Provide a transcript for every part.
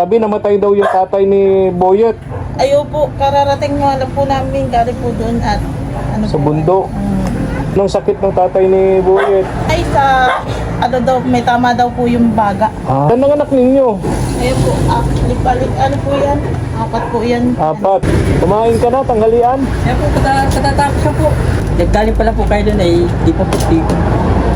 Sabi namatay daw yung tatay ni Boyet Ayaw po, kararating nga lang po namin, galing po doon at ano sa po, bundok. Anong sakit ng tatay ni Boyet? ay sa, ano daw, may tama daw po yung baga. Ano ang anak ninyo? Ayun po, lipalit, ano po yan? Apat po yan. Apat. Kumain ka na, tanghalian? Kaya po, katatapos siya po. Naggaling pala po kayo doon ay di pa po dito.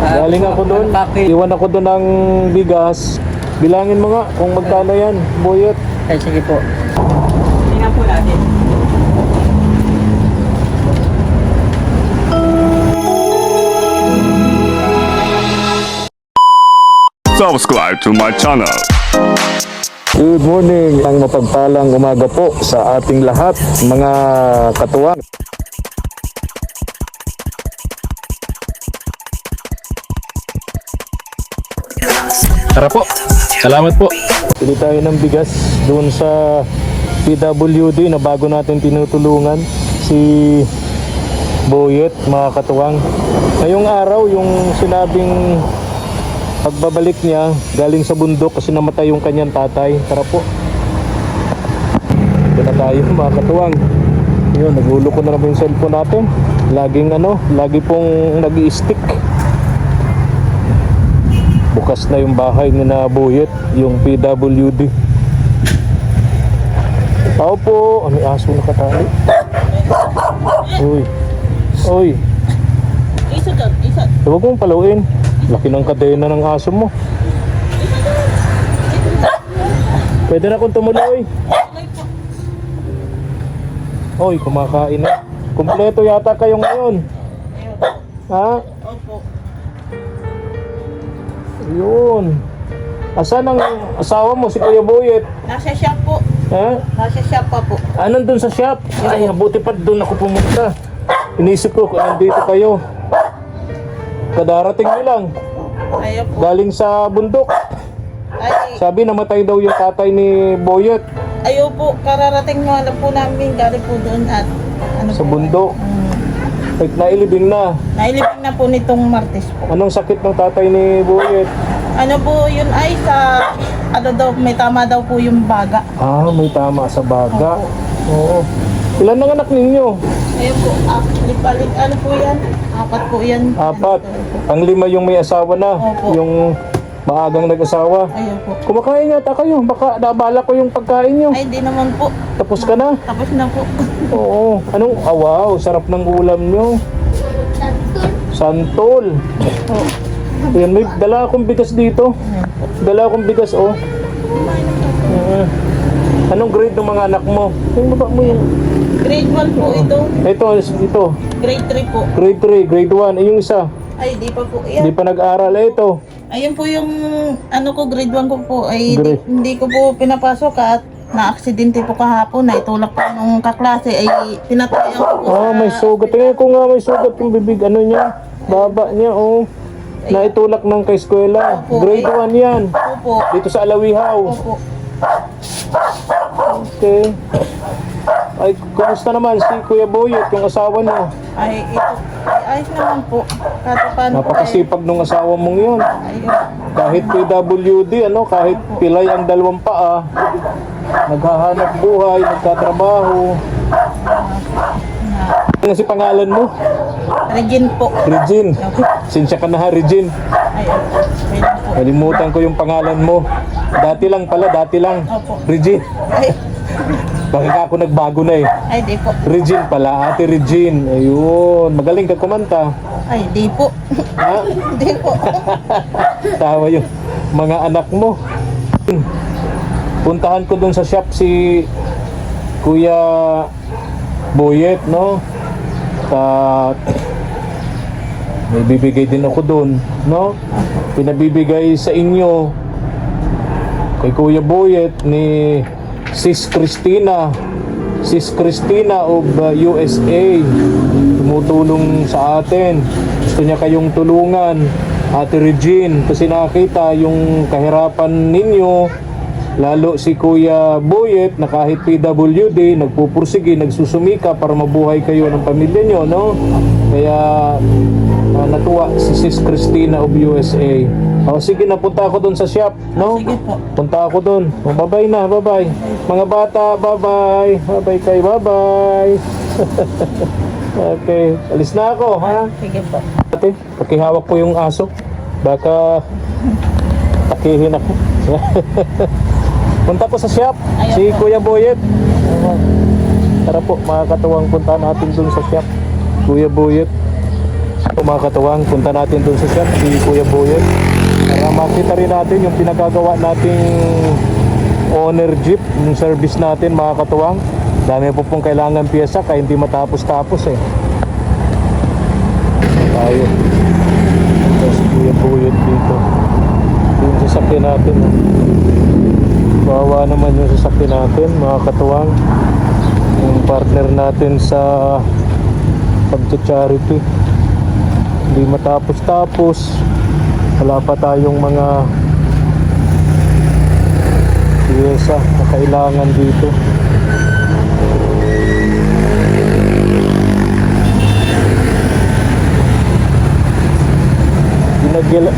Galing ako doon. Iwan ako doon ng bigas. Bilangin mo nga kung magkano yan, Boyet. Ay, sige po. Tingnan po natin. Subscribe to my channel. Good morning, ang mapagpalang umaga po sa ating lahat, mga katuwang. Tara po, salamat po. Pili tayo ng bigas doon sa PWD na bago natin tinutulungan si Boyet, mga katuwang. Ngayong araw, yung sinabing pagbabalik niya galing sa bundok kasi namatay yung kanyang tatay. Tara po, ito na tayo mga katuwang. Yun, nagulo ko na naman yung cellphone natin. Lagi pong nag-i-stick. Bukas na yung bahay ni na Boyet, yung PWD. Tao po, ano yung aso nakatali? Uy, Isa doon, isa. huwag mong paluin. Laki ng kadena ng aso mo. Pwede na akong tumuloy. Hoy, kumakain na. Kumpleto yata kayo ngayon. Ha? Opo. Yun. Asan ang asawa mo, si Kuya Boyet? Nasa shop po. Ha? Nasa shop pa po. Nandun sa shop? Ay, buti pa doon ako pumunta. Inisip ko kung nandito kayo. Kadarating nyo lang. Ayaw po. Galing sa bundok. Ay, Sabi namatay daw yung tatay ni Boyet ayaw po, kararating nga lang po namin, galing po doon at ano sa po. bundok. Like, nailibing na. Nailipin na po nitong Martes po. Anong sakit ng tatay ni Boyet? Ano po yun ay sa, ano daw, may tama daw po yung baga. May tama sa baga. Oo. Ilan ang anak ninyo? Ayun po, lipalit, ano po yan? Apat po yan. Apat. Ang lima yung may asawa na. Opo. Yung maagang nag-asawa. Ayun po. Kumakain yata kayo. Baka nabala ko yung pagkain nyo. Ay, di naman po. Tapos ka na? Tapos na po. Oo. Anong, wow, sarap ng ulam nyo. Santol. Po. Ayan, may dala akong bigas dito. Dala akong bigas, oh. Anong grade ng mga anak mo? Yung baba mo yung... Grade 1 po ito. Ito. Grade 3 po. Grade 3, grade 1. Yung isa. Ay, di pa po. Hindi Yan. pa nag-aaral. Ito. Ayun po yung, ano ko, grade 1 ko po. Ay, Grade. hindi ko po pinapasok at na-aksidente po kahapon. Naitulak po nung kaklase. Ay, tinatayan ko po. May sugat. Tingnan ko nga, may sugat yung bibig. Ano niya? Baba niya, oh. Naitulak ng kaeskwela. Opo, Grade 1 yan. Opo. Dito sa Alawihaw. Opo. Okay. Ay, kumusta naman si Kuya Boyet, yung asawa niyo? Ay, ito. Ay, ayos naman po. Katapan po. Napakasipag nung asawa mong yun. Ayun. Kahit PWD, kahit pilay ang dalawang paa, naghahanap buhay, nagtatrabaho. Ano si pangalan mo? Regine po. Regine. Sinsya ka na ha, Regine. Ayun. Ayun po. Kalimutan ko yung pangalan mo. Dati lang. Opo. Regine. Ay, Baka ako nagbago na eh. ay, di po. Regine pala, Ate Regine. Ayun, magaling ka kumanta. Ay, di po. Ha? Di po. Tawa yung mga anak mo. Puntahan ko dun sa shop si Kuya Boyet, no? At may bibigay din ako dun, no? Pinabibigay sa inyo kay Kuya Boyet ni Sis Christina of USA. Tumutulong sa atin. Gusto niya kayong tulungan, Ate Regine, kasi nakita yung kahirapan ninyo Lalo si Kuya Boyet na kahit PWD, nagpupursige, nagsusumika para mabuhay kayo ng pamilya nyo, no? Kaya natuwa si Sis Christina of USA. Sige, napunta ako doon sa shop, no? Sige po. Punta ako doon. Bye-bye na, bye-bye. Mga bata, bye-bye. Bye-bye kayo, bye-bye. Okay, alis na ako, ha? Sige po. Ate, pakihawak po yung aso. Baka takihin ako. Punta po sa shop. Ayaw Si po. Kuya Boyet. Tara po, mga katuwang, punta natin dun sa shop. Kuya Boyet. Mga katuwang, punta natin dun sa shop. Si Kuya Boyet. Para makita rin natin yung pinagagawa nating owner jeep, yung service natin, mga katuwang. Dami po pong kailangan piyesa kaya hindi matapos-tapos eh. Tayo. Ito si Kuya Boyet dito. Yung sasakyan natin. Oh. Bawa naman yung sasakyan natin, mga katuwang. Yung partner natin sa pagcha-charity. Hindi matapos-tapos. Wala pa tayong mga piyesa na kailangan dito.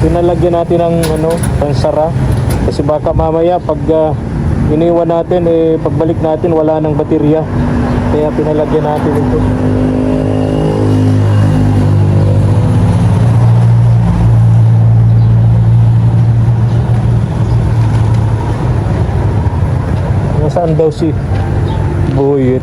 Pinalagyan natin ng pansara kasi baka mamaya pag iniwan natin pagbalik natin wala nang baterya, kaya pinalagyan natin ito. Nasaan daw si Boyet?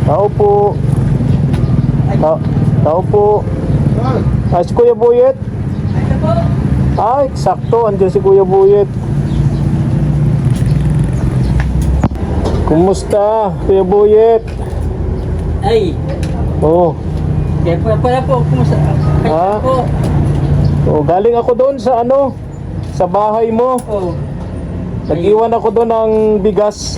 Tao po. Tao po. Si Kuya Boyet. Ay, sakto. Andiyan si Kuya Boyet. Kumusta, Kuya Boyet? Ay, Oh. kaya pala po, kumusta? Ah? Ay, po. Oh, galing ako doon sa sa bahay mo. Oh. Nag-iwan ako doon ng bigas.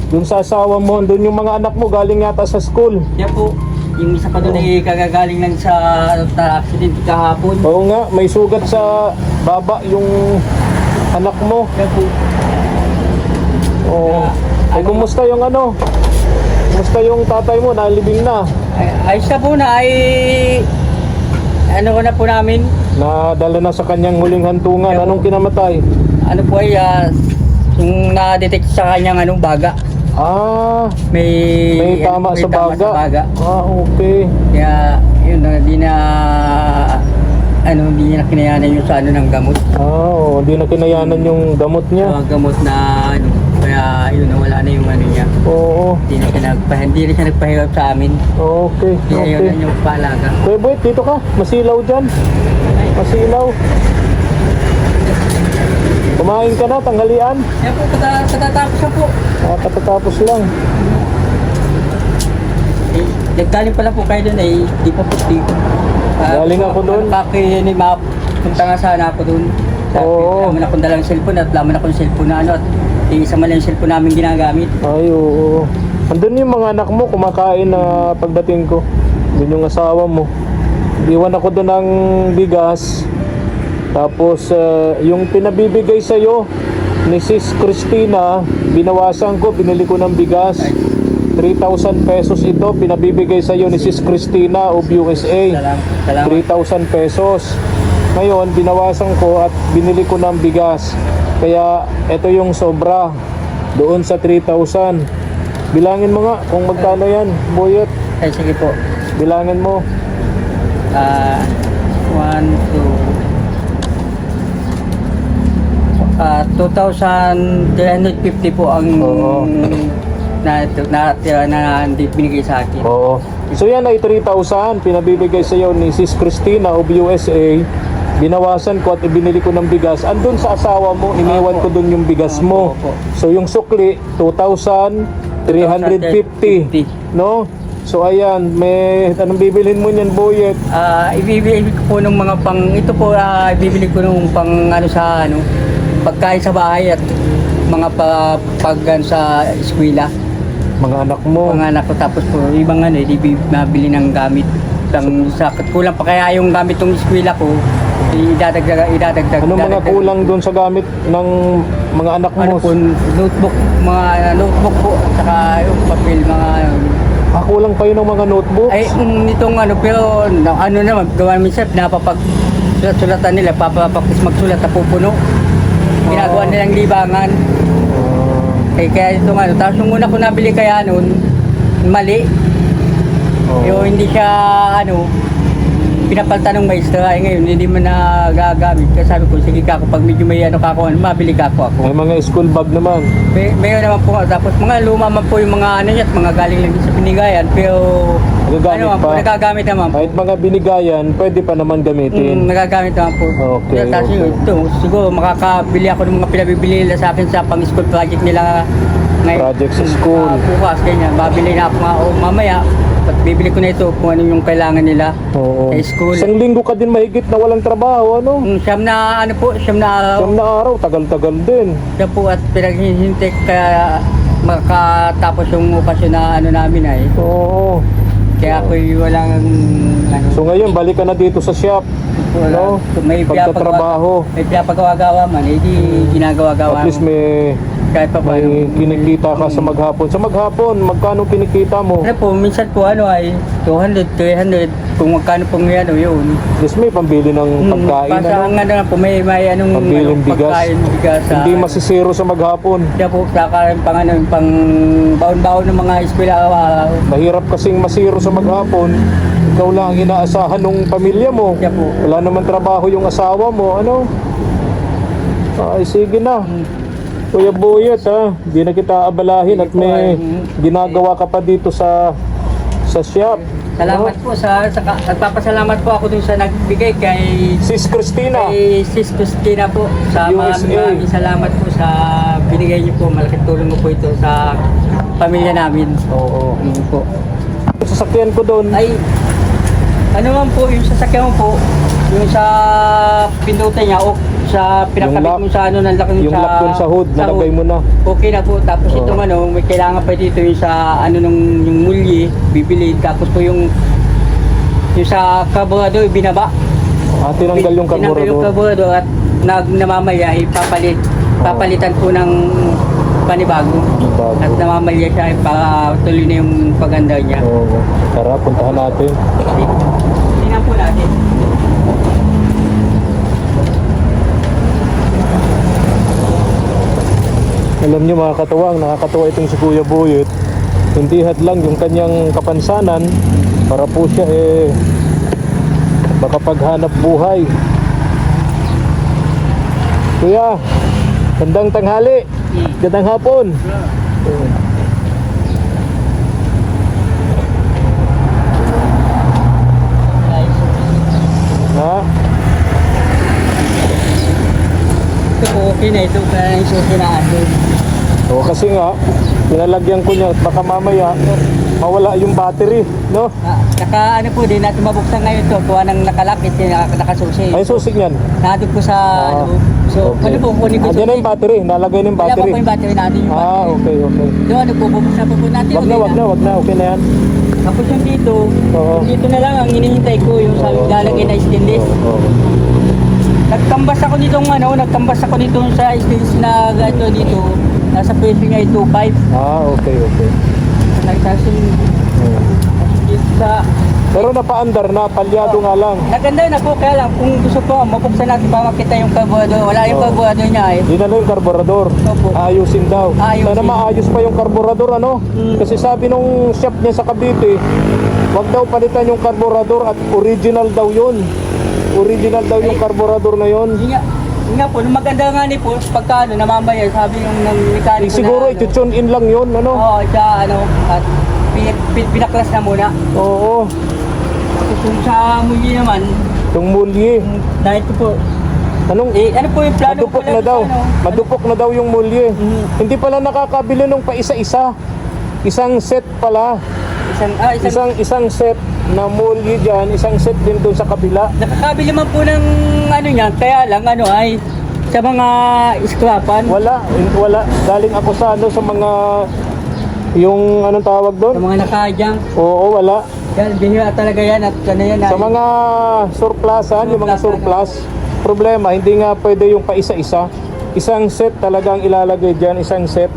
Doon sa asawa mo, doon yung mga anak mo galing yata sa school. Kaya po, yung isa pa doon ay kagagaling lang sa accident kahapon. Oo nga, may sugat sa baba yung anak mo. Kaya po, Oo. Ay, kumusta yung Kumusta yung tatay mo? Nalibing na. ay siya po na ay ano ko na po namin, Nadala na sa kanyang huling hantungan. Anong kinamatay? ano po ay yung na-detect sa kanyang baga. Ah, May tama sa baga. Ah, okay. Kaya yun, hindi na hindi niya kinayanan yung sa ng gamot. Ah, oh, hindi na kinayanan yung gamot niya. Mga gamot na kaya yun, wala na yung niya. Oo. Hindi na siya nagpahirap sa amin. Okay, Kaya okay. yun yung paalaga. Kuya Boy, dito ka. Masilaw dyan. Masilaw. Kumain ka na, tanghalian. Kaya po, katatapos siya po. Katatapos lang. Naggaling pala po kayo doon di pa po dito. Galing ako doon. Ni Map, punta nga sana ako doon. Oo. Laman akong dalang cellphone at laman akong cellphone na at isa man lang yung cellphone namin ginagamit. Ay, oo. Andun yung mga anak mo, kumakain na pagdating ko. Yun yung asawa mo. Iwan ako doon ng bigas. Tapos, yung pinabibigay sa'yo ni Sis Christina, binawasan ko, binili ko ng bigas. 3,000 pesos ito, pinabibigay sa'yo ni Sis Christina of USA. Salamat. 3,000 pesos. Ngayon, binawasan ko at binili ko ng bigas. Kaya, ito yung sobra doon sa 3,000. Bilangin mo nga kung magkano yan, Boyet. Ay, sige po. Bilangin mo. 2,350 po ang Oo. natira na hindi binigay sa akin. Oo. So yan ay 3,000 pinabibigay sa iyo ni Sis Christina of USA. Binawasan ko at ibinili ko ng bigas. Andun sa asawa mo, iniwan ko dun yung bigas mo. Opo. So yung sukli, 2,350. No? So ayan, anong bibilhin mo niyan, Boyet? Ibibili ko po ng mga ito po, ibibili ko ng pagkain sa bahay at mga sa eskwela. Mga anak mo. Mga anak ko, tapos po ibang mabili ng gamit. lang. Sa kulang pa kaya yung gamit ng eskwela ko, idadagdag. Anong mga kulang doon sa gamit ng mga anak mo? Ano po, mga notebook po, at saka yung papel, mga Kulang pa yun ng mga notebooks? ay nitong ano, pero ano naman, gawa minsan, napapag-sulatan nila, papapakis magsulat na pupuno. Ginagawa nilang libangan. Kaya ito nga, tapos yung una ko nabili kaya noon, mali. Yung hindi siya, pinapalta ng maestra. Ngayon, hindi mo na gagamit. Kaya sabi ko, sige ka, pag medyo may mabili ka ako. May mga school bag naman. Mayroon naman po. Tapos mga luma man po yung mga niya, mga galing lang din sa Pinigayan. Pero, Nagagamit pa? nagagamit naman po. Kahit mga binigayan, pwede pa naman gamitin. Nagagamit naman po. Okay, Tapos okay. ito, siguro makakabili ako ng mga pinabibili nila sa akin sa pang-school project nila. Project sa school. Bukas, ganyan. Babili na ako mamaya. At bibili ko na ito kung ano yung kailangan nila Oo. sa school. Isang linggo ka din mahigit na walang trabaho, ano? Siyam na araw. Siyam na araw, tagal-tagal din. Siya po at pinaghihintay kaya makatapos yung okasyon na namin ay. Oo. Kaya ako'y walang So ngayon, balik ka na dito sa shop. wala. No? May Pagtatrabaho. may pinapagawa-gawa man, hindi ginagawa-gawa. At least may kahit pa paano. kinikita ka sa maghapon. Sa maghapon, magkano kinikita mo? Ano po, minsan po ay 200, 300, kung magkano pong yun. At least may pambili ng pagkain. Basta ang Ano? lang po, may Pambiling bigas. pagkain, bigas. Hindi masisiro sa maghapon. Kaya po, saka yung pang baon-baon ng mga eskwela. Mahirap kasing masiro sa maghapon. Ikaw lang ang inaasahan ng pamilya mo. Kaya po. Wala naman trabaho yung asawa mo. Ano? Ay, sige na. Kuya Boyet, ha? Di na kita abalahin at may ginagawa ka pa dito sa shop. Salamat po nagpapasalamat po ako dun sa nagbigay kay Sis Christina. Sis Christina po. Sa USA. maraming salamat po sa binigay niyo po. Malaking tulong mo po ito sa pamilya namin. Oo. Yun po. Sasakyan ko doon. Ay, ano man po yung sasakyan mo po, yung sa pindutan niya o sa pinakabit lock. mo sa ng laking Yung lock doon sa hood, nalagay mo na. Okay na po. Tapos Oo. itong may kailangan pa dito yung sa yung mulye, bibili. Tapos po yung sa carburetor, binaba. Tinanggal yung Tinanggal yung carburetor. carburetor at namamaya, papalitan po ng panibago. Bago. At namamaya siya para tuloy na yung paganda niya. Oo. Tara, puntahan natin. Tingnan po natin. Alam niyo mga katuwang, nakakatuwa itong si Kuya Boyet. Hindi lang yung kanyang kapansanan para po siya makapaghanap buhay. Kuya, gandang tanghali. Gandang hapon. Ha? Ito po okay na ito. Kaya yung susi na doon. O kasi nga, pinalagyan ko niya at baka mamaya mawala yung battery, no? Saka ano po, di natin mabuksan ngayon to. Kuha ng nakalakit, nakasusi. Ay, susig yan. Nandun po sa So, Okay. ano po, kunin ko Andiyan na yung battery, nalagay na yung Wala pa battery. po yung battery natin. Yung battery. Okay. Doon, ano po, bubuksan po natin. Wag na, okay na yan. Tapos yung dito, Oo. dito na lang ang hinihintay ko yung sa lalagay na stainless. Oo. Nagkambas ako nitong sa stainless na gato dito. Nasa presyo niya ay 2.5. Okay. Nagsasin sa Pero napaandar na, palyado nga lang. naganda na po, kaya lang kung gusto po mabuksan natin para makita yung carburetor. Wala yung Oo. carburetor niya eh. Di na lang yung karburador. Opo. Ayusin daw. Ayusin. Sana maayos pa yung karburador, ano? Kasi sabi nung shop niya sa Cavite, wag daw palitan yung karburador at original daw yun. Original daw yung karburador na yun. Yun nga po, nung maganda nga ni po, pagka namamaya, sabi yung ng mekaniko Siguro na iti-tune in lang yun, ano? Oo, siya at pinaklas na muna. Oo. Tapos yung sa muli naman, Yung mulye. dahil ko po, Anong ano po yung plano madupok ko na daw. ano? Madupok na daw yung mulye. Mhm. Hindi pala nakakabili nung pa isa-isa. Isang set pala. Isang set na mulye dyan, isang set din doon sa kabila. Nakakabili man po ng ano niya, kaya lang ay sa mga scrapan. Wala. Galing ako sa mga Yung anong tawag Sa doon? mga nakadyang, Oo, wala. yan, bihira talaga yan at ano yan Sa mga surplusan, yung mga surplus, problema, hindi nga pwede yung paisa-isa. Isang set talagang ilalagay dyan, isang set.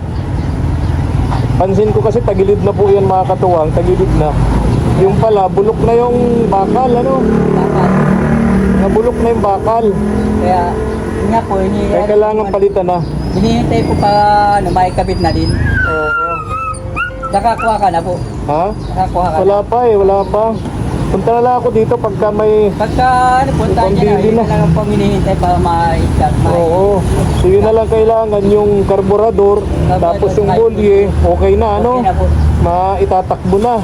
Pansin ko kasi tagilid na po yan mga katuwang, tagilid na. Yung pala, bulok na yung bakal, ano? dapat. Nabulok na yung bakal. Kaya, yun nga po, Kaya kailangan palitan na. hinihintay po pa maikabit na din. Oo. Nakakuha ka na po. Ha? Nakakuha ka na. Wala pa eh, wala pa. Punta na lang ako dito pagka may... Pagka ano, punta Yung niya na, pambili yun na. na lang po hinihintay para maikat. Oo. So yun na lang kailangan yung karburador, tapos yung bolye, okay na ano? Okay na po. Maitatakbo na.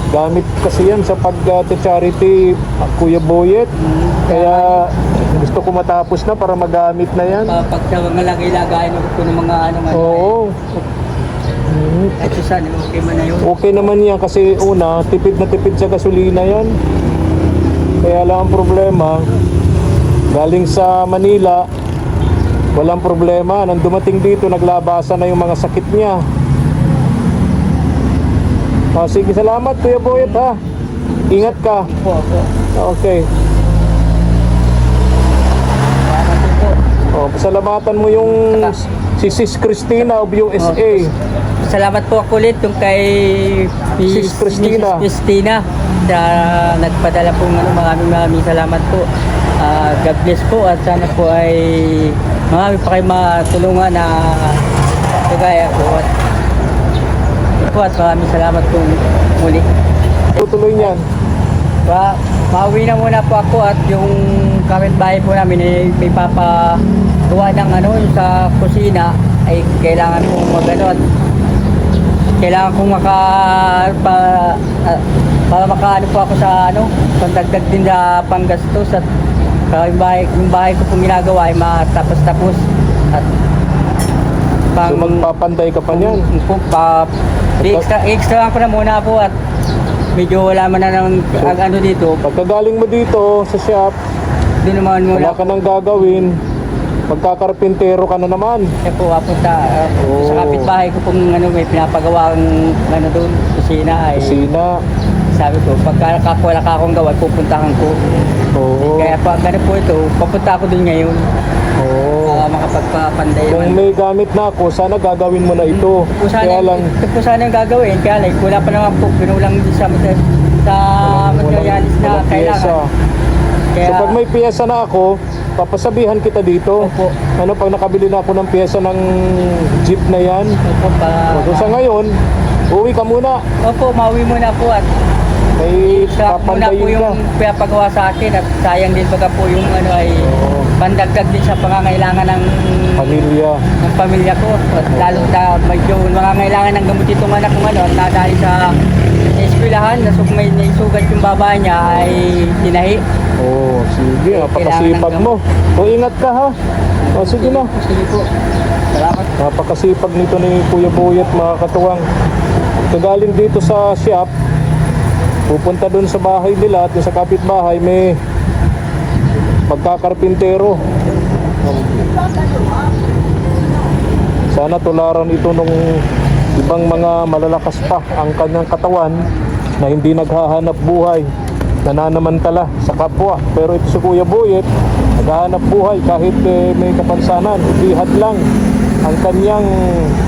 Gamit kasi yan sa pag-charity Kuya Boyet. Kaya gusto ko matapos na para magamit na yan. Pag sa mga lagay-lagayan ko ng mga ano, Oo. at isa, okay man na yun. Okay naman yan kasi una, tipid na tipid sa gasolina yan. Kaya lang ang problema, galing sa Manila, walang problema. Nang dumating dito, naglabasan na yung mga sakit niya. Sige, salamat Kuya Boyet ha. Ingat ka. Po, po. Okay. Salamat din po. Pasalamatan mo yung si Sis Christina of USA. Salamat po ako ulit yung kay Sis Christina. Mrs. Christina na nagpadala po ng maraming salamat po. God bless po at sana po ay marami pa kayo matulungan na kagaya ko at maraming salamat po muli. Tutuloy niyan. Pauwi na muna po ako at yung kapitbahay po namin may papagawa ng ano yung sa kusina ay kailangan kong magano at kailangan kong para makaano po ako sa ano pandagdag din sa panggastos at yung bahay ko pong ginagawa ay matapos-tapos at So magpapanday ka pa niyan. extra ko na muna po at medyo wala man na ng ang ano dito. Pagkagaling mo dito sa shop, Doon naman muna wala ka nang gagawin. Pagkakarpintero ka na naman. Kaya po apunta Oh. sa kapitbahay ko pong ano, may pinapagawa ang ano doon, kusina ay Kusina. sabi ko, pagka wala ka akong gawa, pupuntahan ko. Oo. Kaya pa ganun po ito, papunta ako doon ngayon. Oo. Makapagpapanday Kung naman. may gamit na ako, sana gagawin mo na ito. Ito po sana, Kaya lang, ito po sana yung gagawin, kaya like, wala pa naman po, pinulang din sa materialis na walang kailangan. pyesa. Kaya, So pag may pyesa na ako, papasabihan kita dito. Opo. Ano pag nakabili na ako ng pyesa ng jeep na yan. opo, So sa ngayon, uwi ka muna. opo, mauwi muna po at May sa muna po papandayin ka. yung pinapagawa sa akin at sayang din baga po yung ano ay pandagdag din sa pangangailangan ng pamilya ko at lalo na medyo pangangailangan ng gamot itong anak kong ano at nadali sa eskwelahan na may naisugat yung baba niya ay tinahi. Oh, sige, napakasipag kailangan mo. O ingat ka ha. O sige na. Sige po. Salamat. Napakasipag nito ni Kuya Boyet mga katuwang. Kagaling dito sa shop, pupunta doon sa bahay nila at yung sa kapitbahay may pagkakarpintero. Sana tularan ito nung ibang mga malalakas pa ang kanyang katawan na hindi naghahanap buhay, nananamantala sa kapwa. Pero ito si Kuya Boyet, naghahanap buhay kahit may kapansanan, hindi hadlang ang kanyang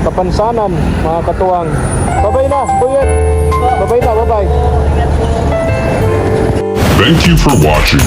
kapansanan mga katuwang. Babay na, Boyet! Babay na, babay! Thank you for watching.